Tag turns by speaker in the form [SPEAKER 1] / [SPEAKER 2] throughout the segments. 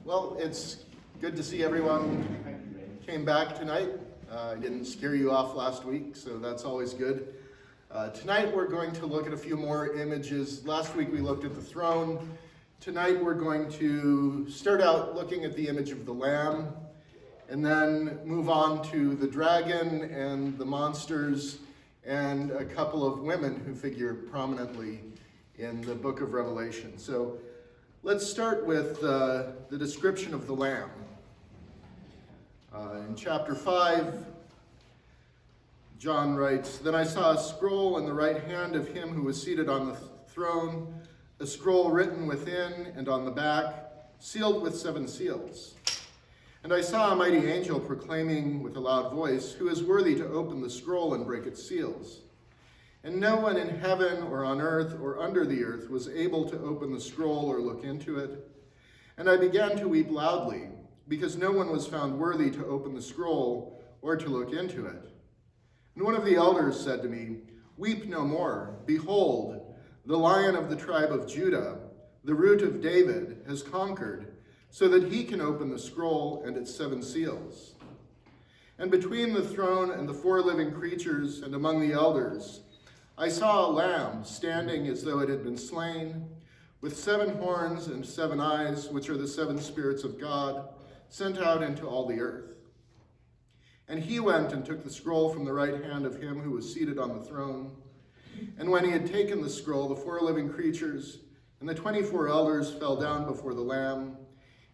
[SPEAKER 1] Well, it's good to see everyone came back tonight. I didn't scare you off last week, so that's always good. Tonight we're going to look at a few more images. Last week we looked at the throne. Tonight we're going to start out looking at the image of the Lamb, and then move on to the dragon and the monsters and a couple of women who figure prominently in the book of Revelation. So let's start with the description of the Lamb. In chapter 5, John writes, "Then I saw a scroll in the right hand of him who was seated on the throne, a scroll written within and on the back, sealed with 7 seals. And I saw a mighty angel proclaiming with a loud voice, 'Who is worthy to open the scroll and break its seals?' And no one in heaven or on earth or under the earth was able to open the scroll or look into it. And I began to weep loudly, because no one was found worthy to open the scroll or to look into it. And one of the elders said to me, 'Weep no more. Behold, the Lion of the tribe of Judah, the Root of David, has conquered, so that he can open the scroll and its 7 seals.' And between the throne and the 4 living creatures and among the elders, I saw a lamb standing as though it had been slain, with 7 horns and 7 eyes, which are the 7 spirits of God, sent out into all the earth. And he went and took the scroll from the right hand of him who was seated on the throne. And when he had taken the scroll, the 4 living creatures and the 24 elders fell down before the Lamb,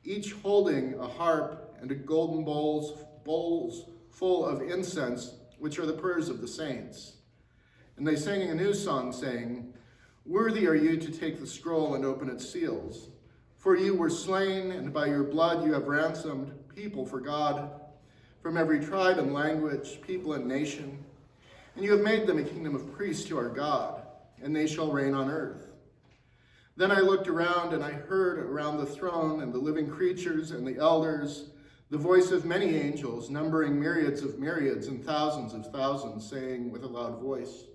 [SPEAKER 1] each holding a harp and a golden bowls full of incense, which are the prayers of the saints. And they sang a new song, saying, 'Worthy are you to take the scroll and open its seals. For you were slain, and by your blood you have ransomed people for God, from every tribe and language, people and nation. And you have made them a kingdom of priests to our God, and they shall reign on earth.' Then I looked around, and I heard around the throne and the living creatures and the elders the voice of many angels, numbering myriads of myriads and thousands of thousands, saying with a loud voice,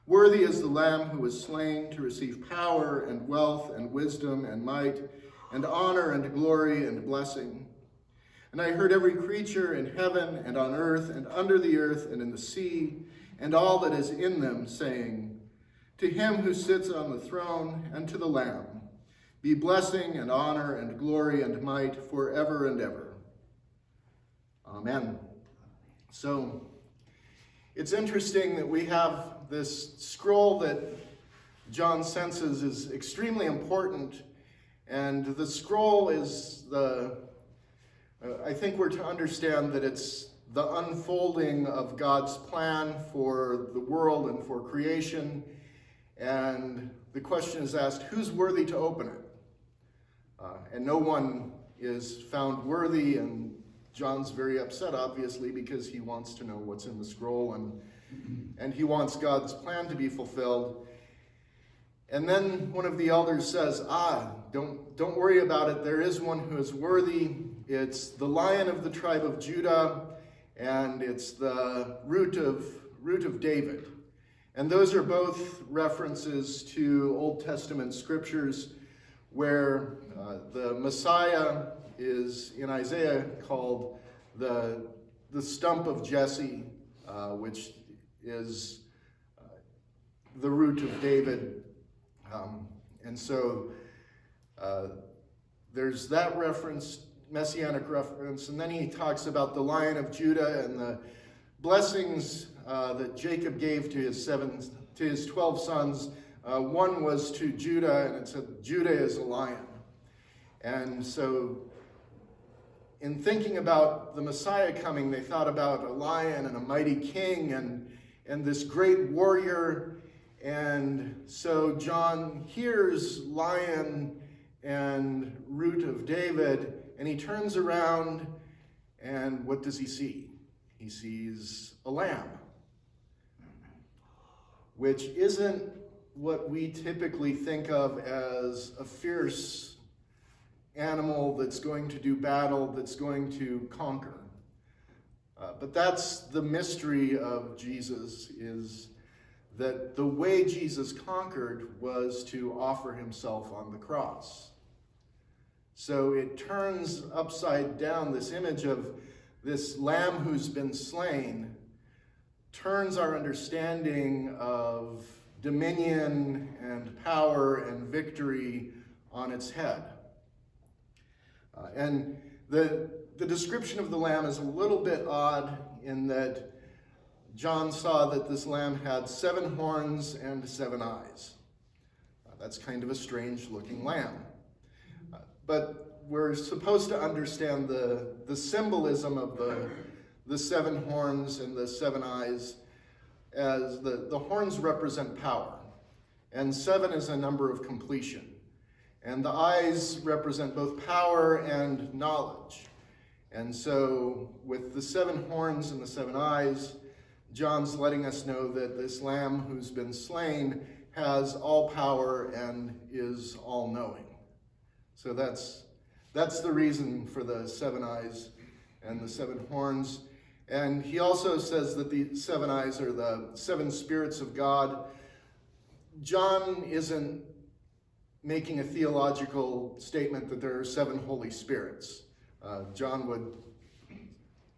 [SPEAKER 1] 'Worthy is the Lamb who was slain to receive power and wealth and wisdom and might and honor and glory and blessing.' And I heard every creature in heaven and on earth and under the earth and in the sea and all that is in them saying, 'To him who sits on the throne and to the Lamb be blessing and honor and glory and might forever and ever. Amen.'" So it's interesting that we have this scroll that John senses is extremely important, and the scroll is I think we're to understand that it's the unfolding of God's plan for the world and for creation, and the question is asked, who's worthy to open it? And no one is found worthy, and John's very upset, obviously, because he wants to know what's in the scroll, and he wants God's plan to be fulfilled. And then one of the elders says, don't worry about it. There is one who is worthy. It's the Lion of the tribe of Judah, and it's the root of David. And those are both references to Old Testament scriptures where the Messiah is in Isaiah called the stump of Jesse, which is the root of David. And so there's that reference, messianic reference, and then he talks about the Lion of Judah and the blessings that Jacob gave to his 12 sons. One was to Judah, and it said Judah is a lion. And so in thinking about the Messiah coming, they thought about a lion and a mighty king and this great warrior. And so John hears Lion and Root of David, and he turns around, and what does he see? He sees a lamb, which isn't what we typically think of as a fierce animal that's going to do battle, that's going to conquer. But that's the mystery of Jesus, is that the way Jesus conquered was to offer himself on the cross. So it turns upside down. This image of this lamb who's been slain turns our understanding of dominion and power and victory on its head. And the description of the lamb is a little bit odd in that John saw that this lamb had 7 horns and 7 eyes. That's kind of a strange looking lamb. But we're supposed to understand the symbolism of the 7 horns and the 7 eyes as the horns represent power. And 7 is a number of completion. And the eyes represent both power and knowledge. And so with the 7 horns and the 7 eyes, John's letting us know that this lamb who's been slain has all power and is all-knowing. So that's the reason for the 7 eyes and the 7 horns. And he also says that the 7 eyes are the 7 spirits of God. John isn't making a theological statement that there are 7 Holy Spirits. John would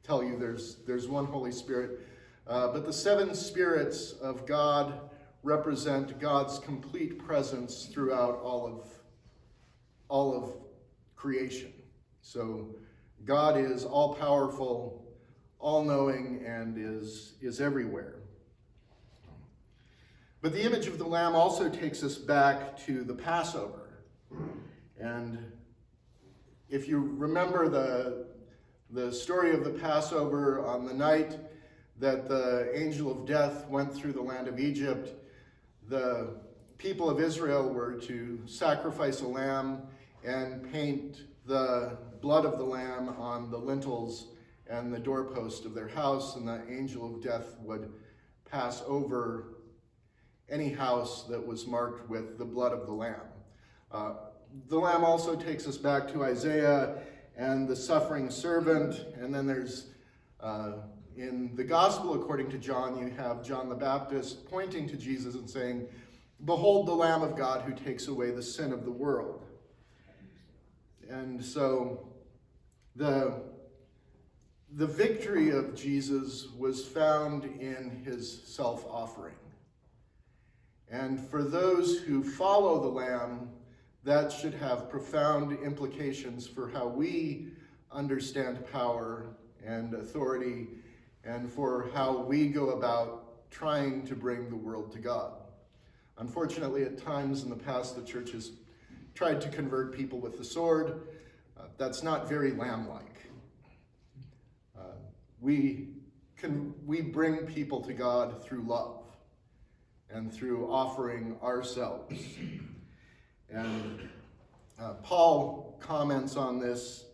[SPEAKER 1] tell you there's one Holy Spirit. But the 7 spirits of God represent God's complete presence throughout all of creation. So God is all-powerful, all-knowing, and is everywhere. But the image of the Lamb also takes us back to the Passover. And if you remember the story of the Passover, on the night that the angel of death went through the land of Egypt, the people of Israel were to sacrifice a lamb and paint the blood of the lamb on the lintels and the doorpost of their house, and the angel of death would pass over any house that was marked with the blood of the lamb. The lamb also takes us back to Isaiah and the suffering servant, and then there's, in the gospel according to John, you have John the Baptist pointing to Jesus and saying, "Behold the Lamb of God who takes away the sin of the world." And so the victory of Jesus was found in his self-offering. And for those who follow the Lamb, that should have profound implications for how we understand power and authority, and for how we go about trying to bring the world to God. Unfortunately, at times in the past, the church has tried to convert people with the sword. That's not very lamb-like. We bring people to God through love and through offering ourselves. And Paul comments on this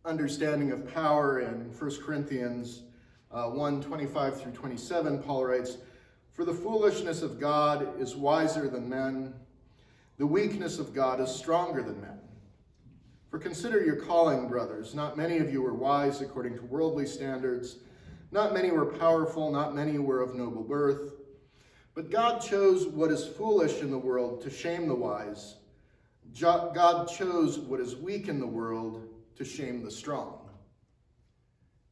[SPEAKER 1] understanding of power in 1 Corinthians 1:25 through 27. Paul writes, "For the foolishness of God is wiser than men. The weakness of God is stronger than men. For consider your calling, brothers. Not many of you were wise according to worldly standards. Not many were powerful. Not many were of noble birth. But God chose what is foolish in the world to shame the wise. God chose what is weak in the world to shame the strong."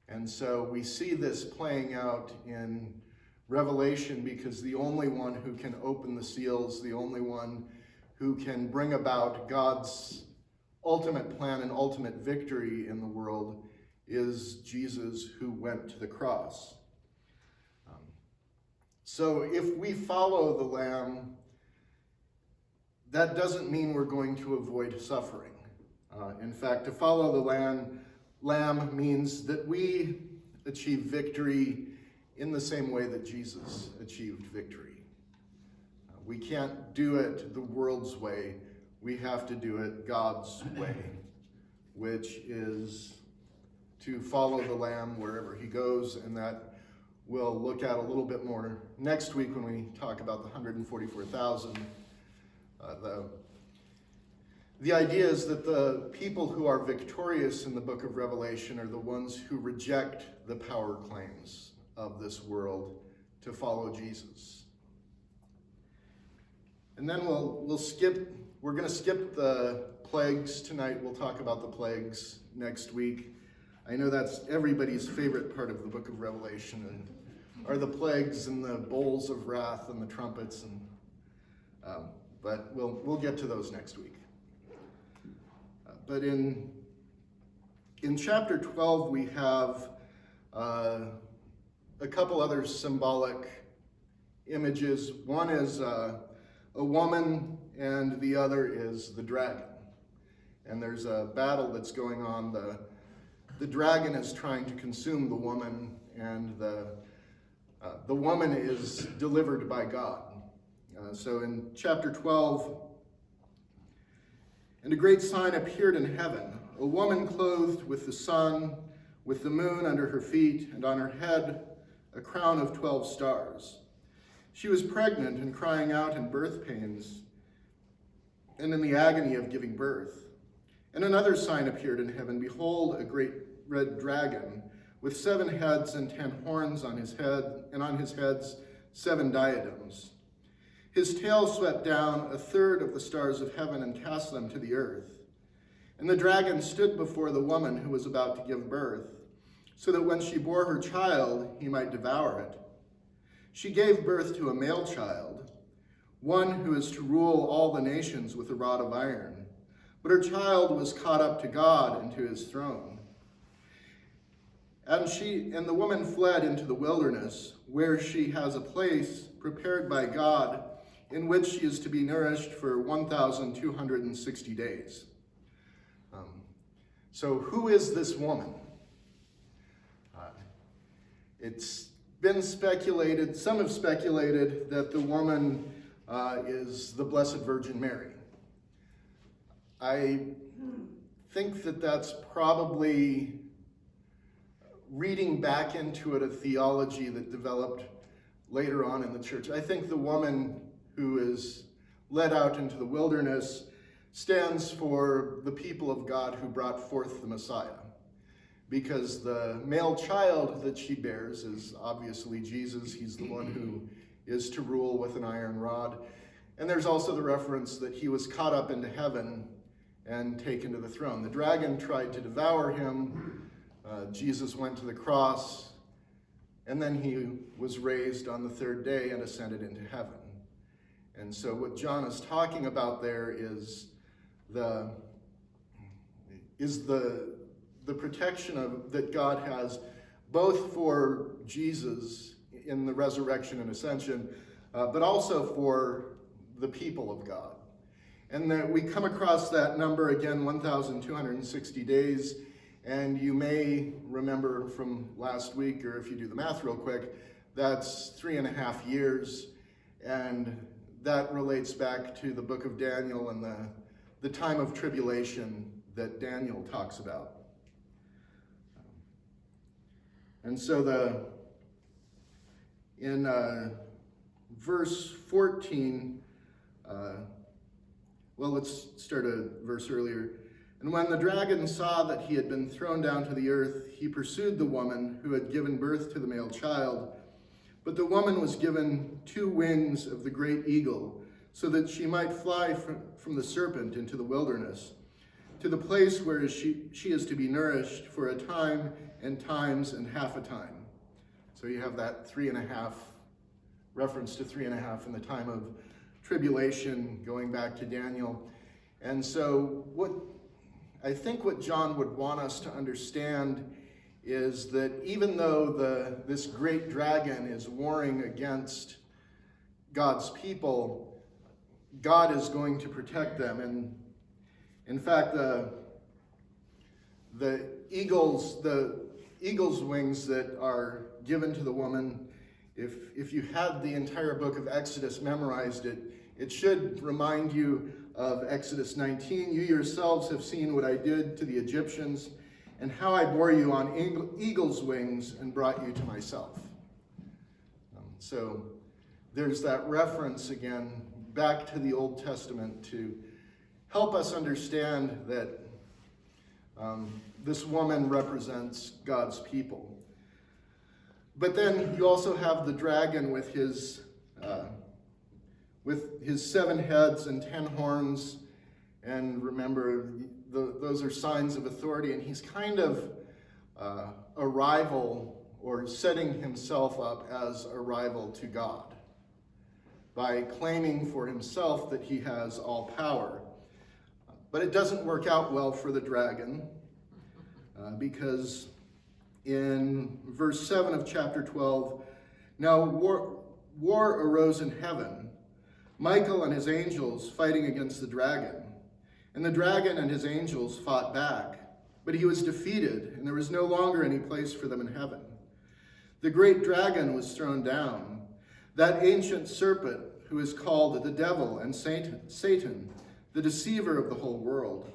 [SPEAKER 1] And so we see this playing out in Revelation, because the only one who can open the seals, the only one who can bring about God's ultimate plan and ultimate victory in the world is Jesus, who went to the cross. So if we follow the Lamb, that doesn't mean we're going to avoid suffering. In fact, to follow the Lamb means that we achieve victory in the same way that Jesus achieved victory. We can't do it the world's way. We have to do it God's way, which is to follow the Lamb wherever he goes, and that we'll look at a little bit more next week when we talk about the 144,000. The idea is that the people who are victorious in the book of Revelation are the ones who reject the power claims of this world to follow Jesus. And then we're going to skip the plagues tonight. We'll talk about the plagues next week. I know that's everybody's favorite part of the book of Revelation, and are the plagues and the bowls of wrath and the trumpets, and but we'll get to those next week. But in chapter 12 we have a couple other symbolic images. One is a woman, and the other is the dragon. And there's a battle that's going on. The dragon is trying to consume the woman, and the woman is delivered by God. So in chapter 12, and a great sign appeared in heaven, a woman clothed with the sun, with the moon under her feet, and on her head a crown of 12 stars. She was pregnant and crying out in birth pains and in the agony of giving birth. And another sign appeared in heaven. Behold, a great red dragon with 7 heads and 10 horns on his head, and on his heads 7 diadems. His tail swept down 1/3 of the stars of heaven and cast them to the earth. And the dragon stood before the woman who was about to give birth, so that when she bore her child, he might devour it. She gave birth to a male child, one who is to rule all the nations with a rod of iron. But her child was caught up to God and to his throne. And the woman fled into the wilderness, where she has a place prepared by God, in which she is to be nourished for 1,260 days. So who is this woman? It's been speculated, some have speculated, that the woman is the Blessed Virgin Mary. I think that that's probably reading back into it a theology that developed later on in the church. I think the woman who is led out into the wilderness stands for the people of God who brought forth the Messiah, because the male child that she bears is obviously Jesus. He's the one who is to rule with an iron rod. And there's also the reference that he was caught up into heaven and taken to the throne. The dragon tried to devour him. Jesus went to the cross, and then he was raised on the 3rd day and ascended into heaven. And so what John is talking about there is the protection that God has both for Jesus in the resurrection and ascension, but also for the people of God. And that we come across that number again, 1,260 days, and you may remember from last week, or if you do the math real quick, that's 3.5 years, and that relates back to the book of Daniel and the time of tribulation that Daniel talks about. And so in verse 14, well, let's start a verse earlier. And when the dragon saw that he had been thrown down to the earth, he pursued the woman who had given birth to the male child. But the woman was given 2 wings of the great eagle, so that she might fly from the serpent into the wilderness, to the place where she is to be nourished for a time and times and half a time. So you have that 3.5, reference to 3.5 in the time of tribulation, going back to Daniel. And so I think what John would want us to understand is that even though this great dragon is warring against God's people, God is going to protect them. And in fact, the eagle's wings that are given to the woman, if you had the entire book of Exodus memorized, it should remind you of Exodus 19. You yourselves have seen what I did to the Egyptians, and how I bore you on eagle's wings and brought you to myself. So there's that reference again back to the Old Testament to help us understand that this woman represents God's people. But then you also have the dragon with his 7 heads and 10 horns, And remember, those are signs of authority, and he's kind of a rival, or setting himself up as a rival to God by claiming for himself that he has all power. But it doesn't work out well for the dragon, because in verse 7 of chapter 12, now war arose in heaven, Michael and his angels fighting against the dragon. And the dragon and his angels fought back, but he was defeated, and there was no longer any place for them in heaven. The great dragon was thrown down, that ancient serpent who is called the devil and Satan, the deceiver of the whole world.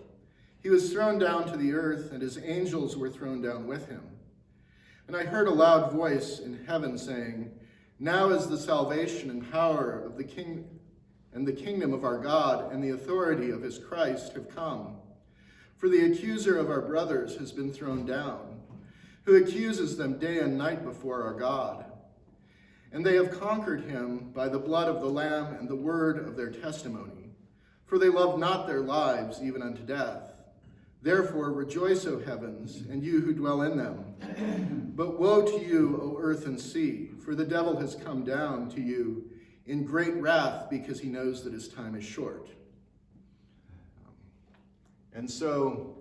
[SPEAKER 1] He was thrown down to the earth, and his angels were thrown down with him. And I heard a loud voice in heaven saying, now is the salvation and power of the king and the kingdom of our God and the authority of his Christ have come. For the accuser of our brothers has been thrown down, who accuses them day and night before our God. And they have conquered him by the blood of the Lamb and the word of their testimony. For they loved not their lives even unto death. Therefore rejoice, O heavens, and you who dwell in them. But woe to you, O earth and sea, for the devil has come down to you in great wrath, because he knows that his time is short. And so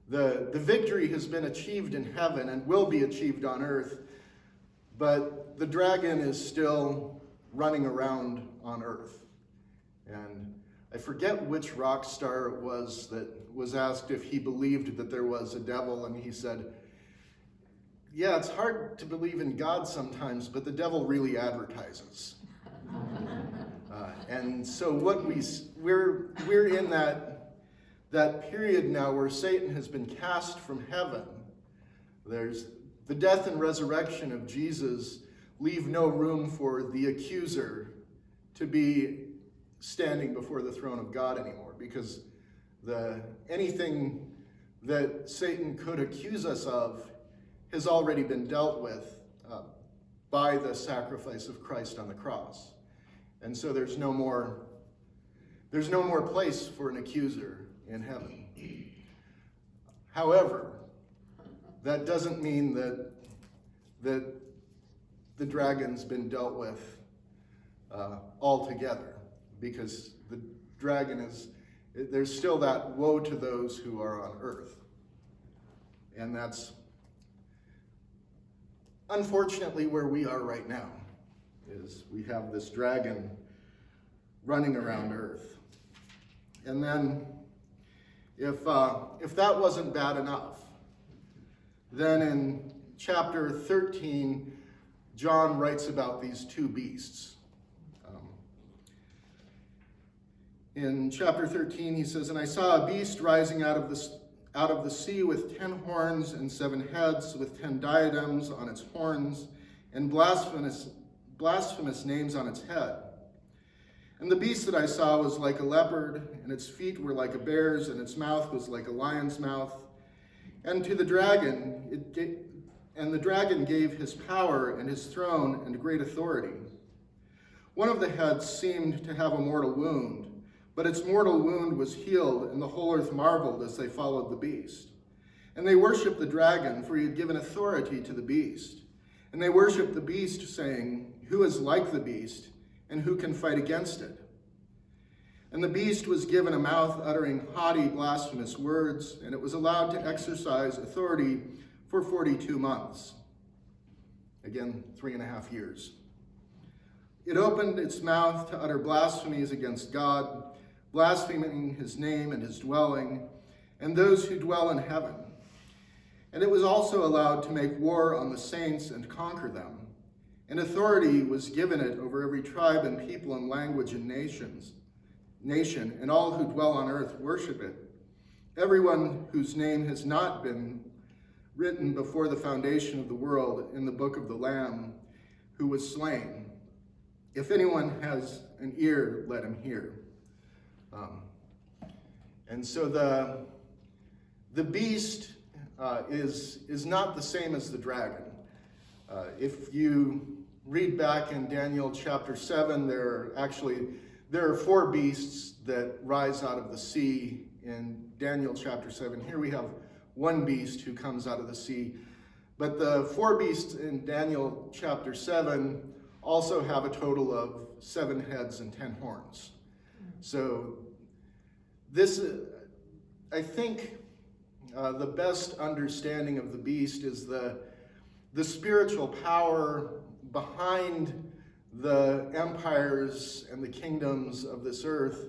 [SPEAKER 1] the victory has been achieved in heaven and will be achieved on earth, but the dragon is still running around on earth. And I forget which rock star it was that was asked if he believed that there was a devil, and he said, yeah, it's hard to believe in God sometimes, but the devil really advertises. And so what we're in that period now where Satan has been cast from heaven. There's the death and resurrection of Jesus leave no room for the accuser to be standing before the throne of God anymore, because anything that Satan could accuse us of has already been dealt with by the sacrifice of Christ on the cross. And so there's no more place for an accuser in heaven. However, that doesn't mean that the dragon's been dealt with altogether, because the dragon there's still that woe to those who are on earth. And that's unfortunately where we are right now, is we have this dragon running around earth. And then if that wasn't bad enough, then in chapter 13, John writes about these two beasts. In chapter 13, he says, and I saw a beast rising out of the sea with 10 horns and 7 heads, with 10 diadems on its horns, and blasphemous names on its head. And the beast that I saw was like a leopard, and its feet were like a bear's, and its mouth was like a lion's mouth. And to the dragon, the dragon gave his power and his throne and great authority. One of the heads seemed to have a mortal wound, but its mortal wound was healed, and the whole earth marveled as they followed the beast. And they worshiped the dragon, for he had given authority to the beast. And they worshiped the beast, saying, who is like the beast, and who can fight against it? And the beast was given a mouth uttering haughty, blasphemous words, and it was allowed to exercise authority for 42 months. Again, 3.5 years. It opened its mouth to utter blasphemies against God, blaspheming his name and his dwelling, and those who dwell in heaven. And it was also allowed to make war on the saints and conquer them. And authority was given it over every tribe and people and language and nation, and all who dwell on earth worship it. Everyone whose name has not been written before the foundation of the world in the book of the Lamb who was slain. If anyone has an ear, let him hear. And so the beast is not the same as the dragon. If you read back in Daniel chapter 7, there are 4 beasts that rise out of the sea in Daniel chapter 7. Here we have one beast who comes out of the sea. But the 4 beasts in Daniel chapter 7 also have a total of 7 heads and 10 horns. So this, I think, the best understanding of the beast is the spiritual power behind the empires and the kingdoms of this earth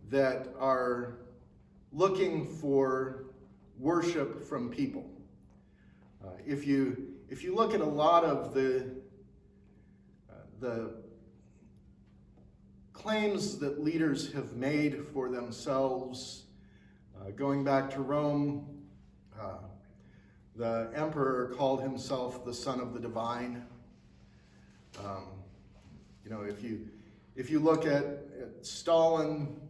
[SPEAKER 1] that are looking for worship from people. If you look at a lot of the claims that leaders have made for themselves, going back to Rome, the emperor called himself the Son of the Divine. If you look at Stalin,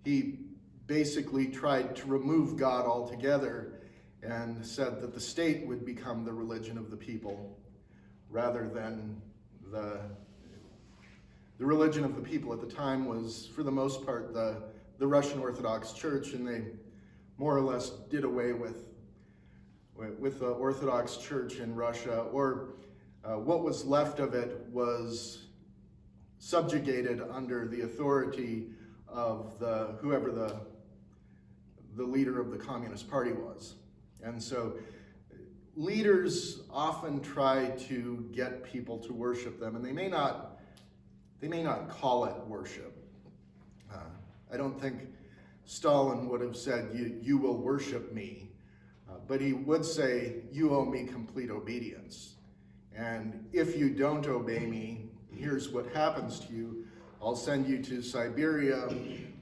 [SPEAKER 1] he basically tried to remove God altogether and said that the state would become the religion of the people rather than the religion of the people at the time was, for the most part, the Russian Orthodox Church, and they more or less did away with the Orthodox Church in Russia, or what was left of it was subjugated under the authority of whoever the leader of the Communist Party was. And so leaders often try to get people to worship them, and they may not call it worship. I don't think Stalin would have said, you will worship me, but he would say, you owe me complete obedience. And if you don't obey me, here's what happens to you. I'll send you to Siberia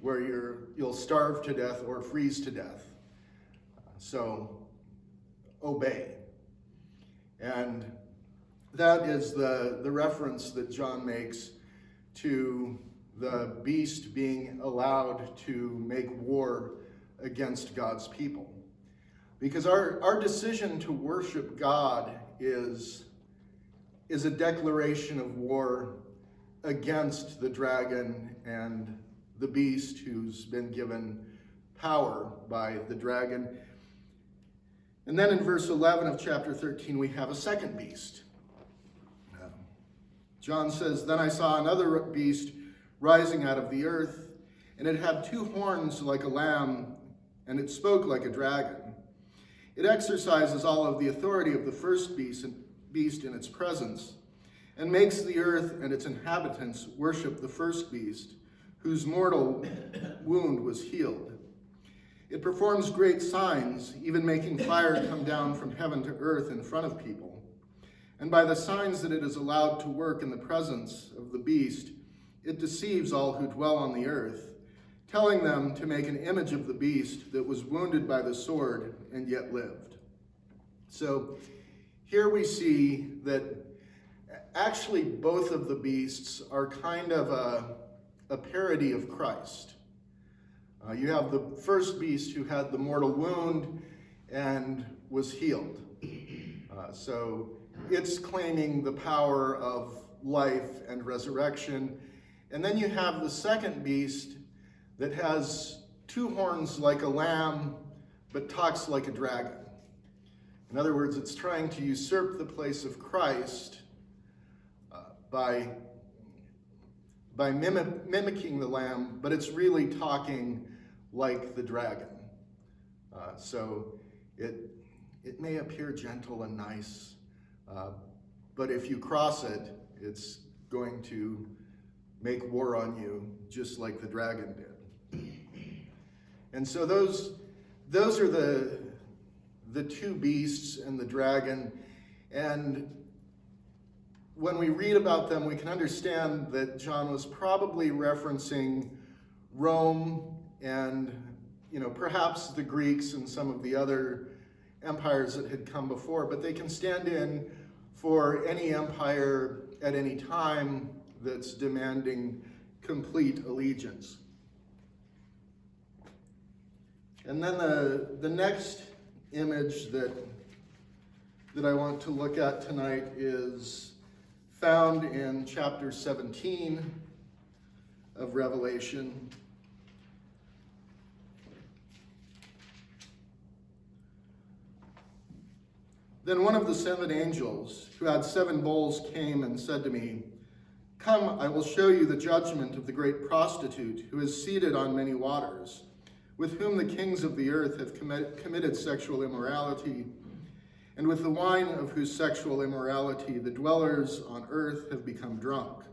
[SPEAKER 1] where you'll starve to death or freeze to death. So obey. And that is the reference that John makes to the beast being allowed to make war against God's people. Because our decision to worship God is a declaration of war against the dragon and the beast who's been given power by the dragon. And then in verse 11 of chapter 13, we have a second beast. John says, "Then I saw another beast rising out of the earth, and it had 2 horns like a lamb, and it spoke like a dragon. It exercises all of the authority of the first beast in its presence, and makes the earth and its inhabitants worship the first beast, whose mortal wound was healed. It performs great signs, even making fire come down from heaven to earth in front of people. And by the signs that it is allowed to work in the presence of the beast, it deceives all who dwell on the earth, telling them to make an image of the beast that was wounded by the sword and yet lived." So here we see that actually both of the beasts are kind of a parody of Christ. You have the first beast who had the mortal wound and was healed. So it's claiming the power of life and resurrection. And then you have the second beast that has 2 horns like a lamb, but talks like a dragon. In other words, it's trying to usurp the place of Christ by mimicking the lamb, but it's really talking like the dragon. So it may appear gentle and nice, but if you cross it, it's going to make war on you, just like the dragon did. And so those are the 2 beasts and the dragon. And when we read about them, we can understand that John was probably referencing Rome and, perhaps the Greeks and some of the other empires that had come before, but they can stand in for any empire at any time that's demanding complete allegiance. And then the next image that I want to look at tonight is found in chapter 17 of Revelation. Then one of the 7 angels who had 7 bowls came and said to me, "Come, I will show you the judgment of the great prostitute who is seated on many waters, with whom the kings of the earth have committed sexual immorality, and with the wine of whose sexual immorality the dwellers on earth have become drunk."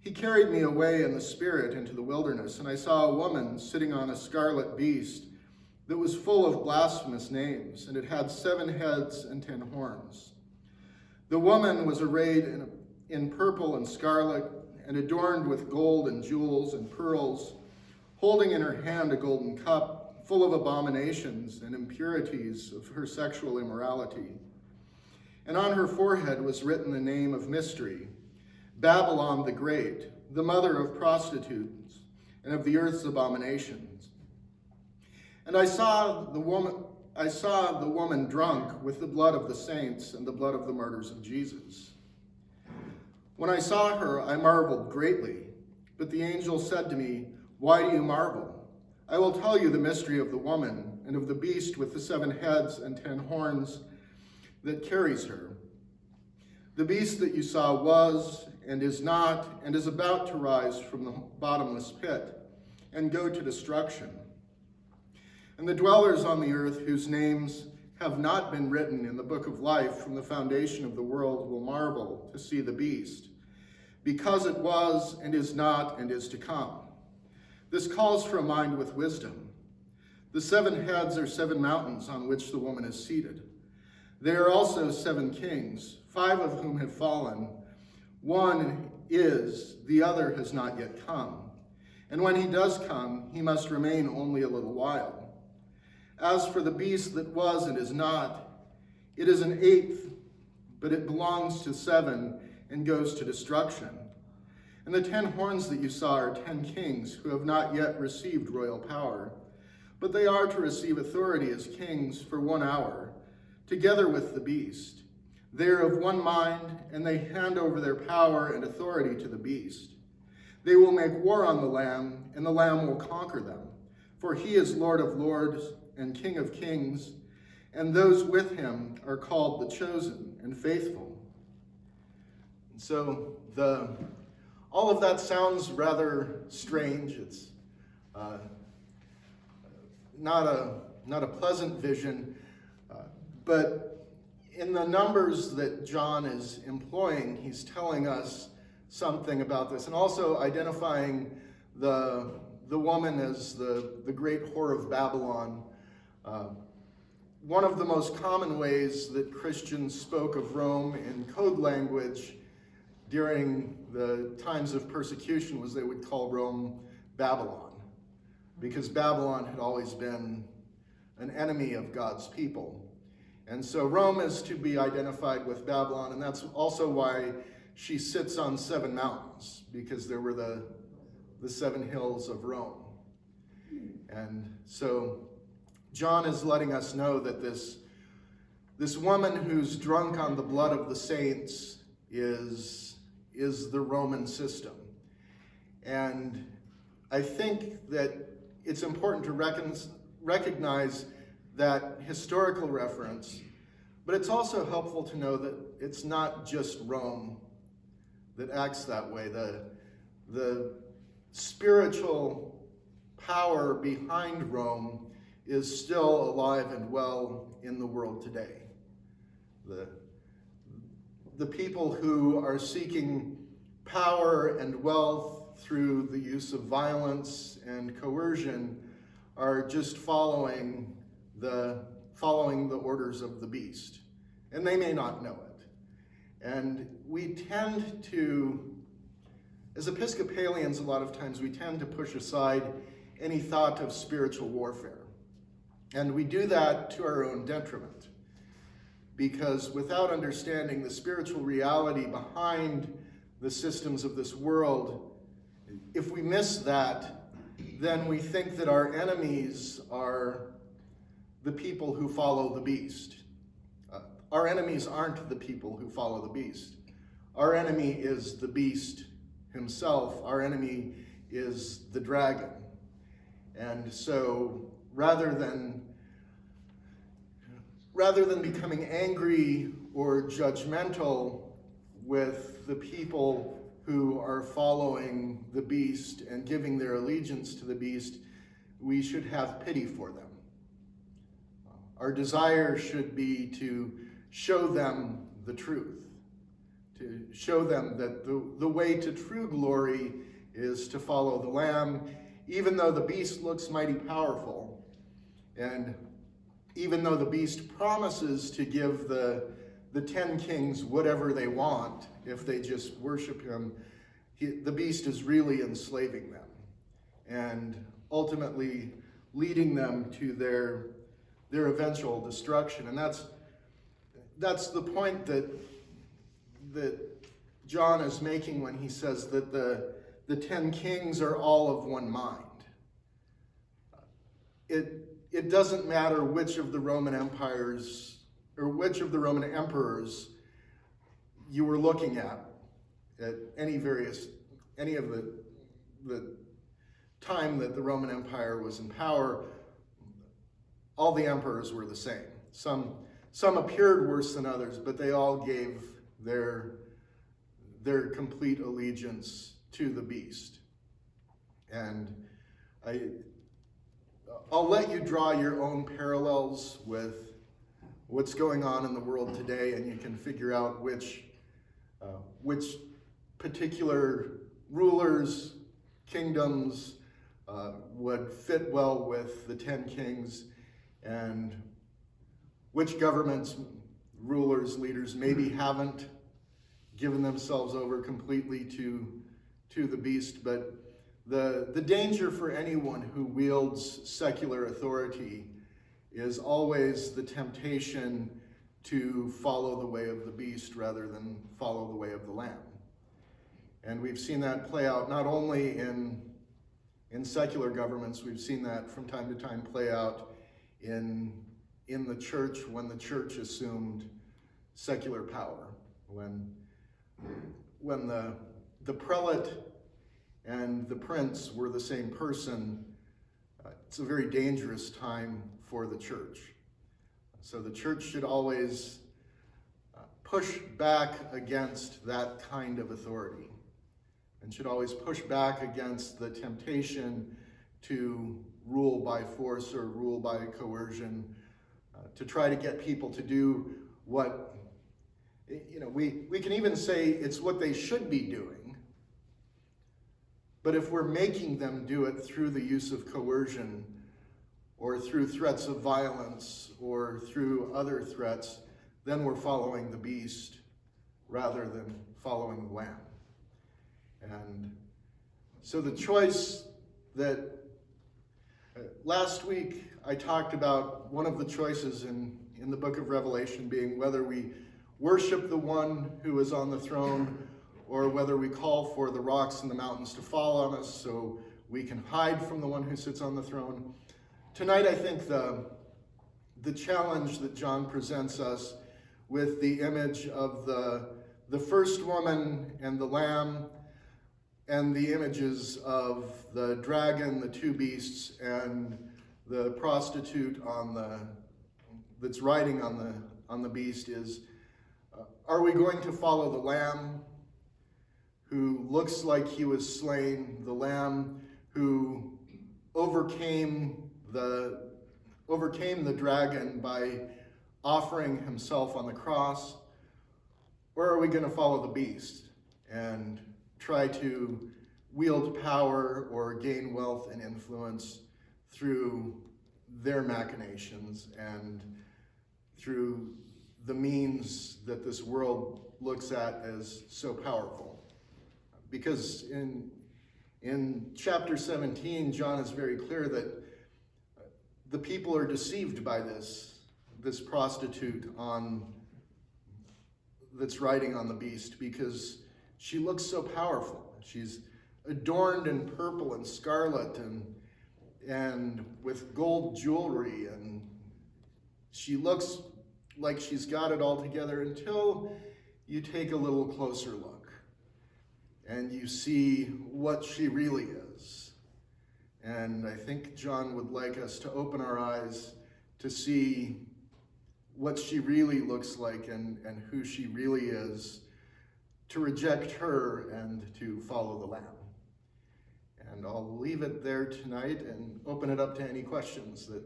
[SPEAKER 1] He carried me away in the spirit into the wilderness, and I saw a woman sitting on a scarlet beast that was full of blasphemous names, and it had 7 heads and 10 horns. The woman was arrayed in purple and scarlet, and adorned with gold and jewels and pearls, holding in her hand a golden cup full of abominations and impurities of her sexual immorality. And on her forehead was written the name of mystery, Babylon the Great, the mother of prostitutes and of the earth's abominations. And I saw the woman drunk with the blood of the saints and the blood of the martyrs of Jesus. When I saw her, I marveled greatly. But the angel said to me, "Why do you marvel? I will tell you the mystery of the woman and of the beast with the 7 heads and 10 horns that carries her. The beast that you saw was and is not and is about to rise from the bottomless pit and go to destruction. And the dwellers on the earth whose names have not been written in the book of life from the foundation of the world will marvel to see the beast, because it was and is not and is to come. This calls for a mind with wisdom. The 7 heads are 7 mountains on which the woman is seated. There are also 7 kings, 5 of whom have fallen. One is, the other has not yet come. And when he does come, he must remain only a little while. As for the beast that was and is not, it is an 8th, but it belongs to 7 and goes to destruction. And the 10 horns that you saw are 10 kings who have not yet received royal power, but they are to receive authority as kings for 1 hour, together with the beast. They are of one mind, and they hand over their power and authority to the beast. They will make war on the Lamb, and the Lamb will conquer them, for he is Lord of lords and King of kings, and those with him are called the chosen and faithful. And so all of that sounds rather strange. It's not a pleasant vision, but in the numbers that John is employing, he's telling us something about this, and also identifying the woman as the great whore of Babylon. One of the most common ways that Christians spoke of Rome in code language during the times of persecution was they would call Rome Babylon, because Babylon had always been an enemy of God's people. And so Rome is to be identified with Babylon, and that's also why she sits on 7 mountains, because there were the 7 hills of Rome. And so John is letting us know that this woman who's drunk on the blood of the saints is the Roman system. And I think that it's important to recognize that historical reference, but it's also helpful to know that it's not just Rome that acts that way. The spiritual power behind Rome is still alive and well in the world today. The people who are seeking power and wealth through the use of violence and coercion are just following the orders of the beast, and they may not know it. And we tend to, as Episcopalians, a lot of times we tend to push aside any thought of spiritual warfare. And we do that to our own detriment, because without understanding the spiritual reality behind the systems of this world, if we miss that, then we think that our enemies are the people who follow the beast. Our enemies aren't the people who follow the beast. Our enemy is the beast himself. Our enemy is the dragon. And so rather than rather than becoming angry or judgmental with the people who are following the beast and giving their allegiance to the beast, we should have pity for them. Our desire should be to show them the truth, to show them that the way to true glory is to follow the Lamb, even though the beast looks mighty powerful, and even though the beast promises to give the 10 kings whatever they want if they just worship him, the beast is really enslaving them and ultimately leading them to their eventual destruction. And that's the point that John is making when he says that the 10 kings are all of one mind. It doesn't matter which of the Roman empires or which of the Roman emperors you were looking at any of the time that the Roman Empire was in power. All the emperors were the same. Some appeared worse than others, but they all gave their complete allegiance to the beast. And I'll let you draw your own parallels with what's going on in the world today, and you can figure out which particular rulers, kingdoms would fit well with the 10 kings, and which governments, rulers, leaders maybe haven't given themselves over completely to the beast. But the danger for anyone who wields secular authority is always the temptation to follow the way of the beast rather than follow the way of the Lamb. And we've seen that play out not only in secular governments, we've seen that from time to time play out in the church when the church assumed secular power. When the prelate and the prince were the same person, it's a very dangerous time for the church. So the church should always push back against that kind of authority, and should always push back against the temptation to rule by force or rule by coercion, to try to get people to do what, we can even say it's what they should be doing, but if we're making them do it through the use of coercion or through threats of violence or through other threats, then we're following the beast rather than following the Lamb. And so the choice that last week I talked about, one of the choices in the book of Revelation being whether we worship the one who is on the throne or whether we call for the rocks and the mountains to fall on us so we can hide from the one who sits on the throne. Tonight, I think the challenge that John presents us with the image of the first woman and the lamb, and the images of the dragon, the two beasts, and the prostitute that's riding on the beast is, are we going to follow the Lamb who looks like he was slain, the Lamb who overcame the dragon by offering himself on the cross, or are we going to follow the beast and try to wield power or gain wealth and influence through their machinations and through the means that this world looks at as so powerful? Because in chapter 17, John is very clear that the people are deceived by this prostitute that's riding on the beast, because she looks so powerful. She's adorned in purple and scarlet and with gold jewelry, and she looks like she's got it all together until you take a little closer look and you see what she really is. And I think John would like us to open our eyes to see what she really looks like and who she really is, to reject her and to follow the Lamb. And I'll leave it there tonight and open it up to any questions that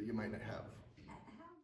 [SPEAKER 1] you might have.